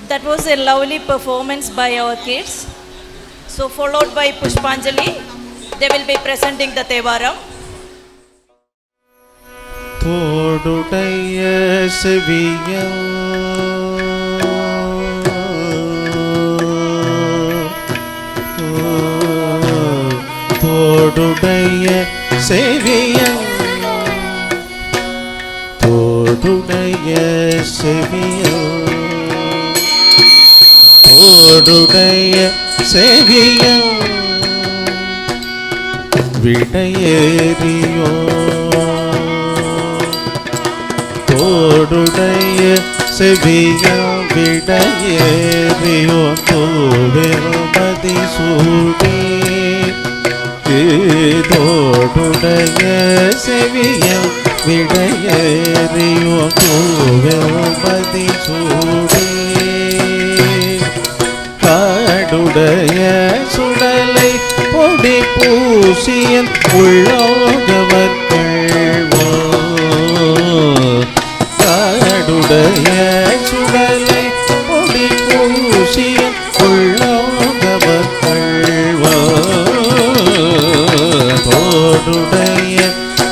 That was a lovely performance by our kids. So followed by Pushpanjali, they will be presenting the Tevaram. தோடுடைய செவியல் தோடுடைய செவியல் தோடுடைய செவியல் தோடுடைய செவியல் விடையேறியோ தோடுடைய செவியல் விடையேறியோ தோடுமதி சூடி தோடுடைய செவியல் விடையேறியோ தோடுமதி சூடி காடுடைய சுடலை பொடி பூசியன் உள்ளோகவர்கள் காடுடைய சுடலை பொடி பூசியன் உள்ளோகவர்கள் தோடுடைய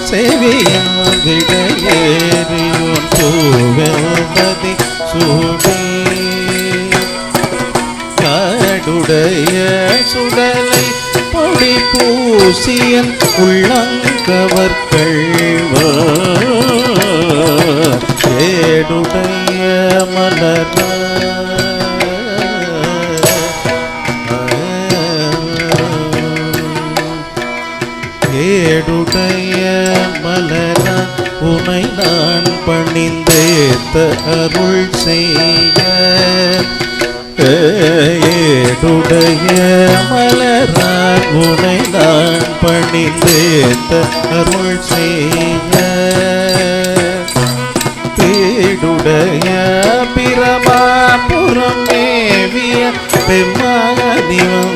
செவியல் விடையேறியோன் தூவதி சூடி காடுடைய சுடலை பொடி பூசியன் உள்ளங்கவர்கள் ஏடுடைய மலர ஏடுடைய மலர உனை நான் பணிந்தேத்த அருள் செய்ய ஏடுடைய மலரான் உனை நான் பணிந்தேத்த அருள் செய்ய தேடுடைய பிரமாபுரம் மேவிய பெம்மானிவம்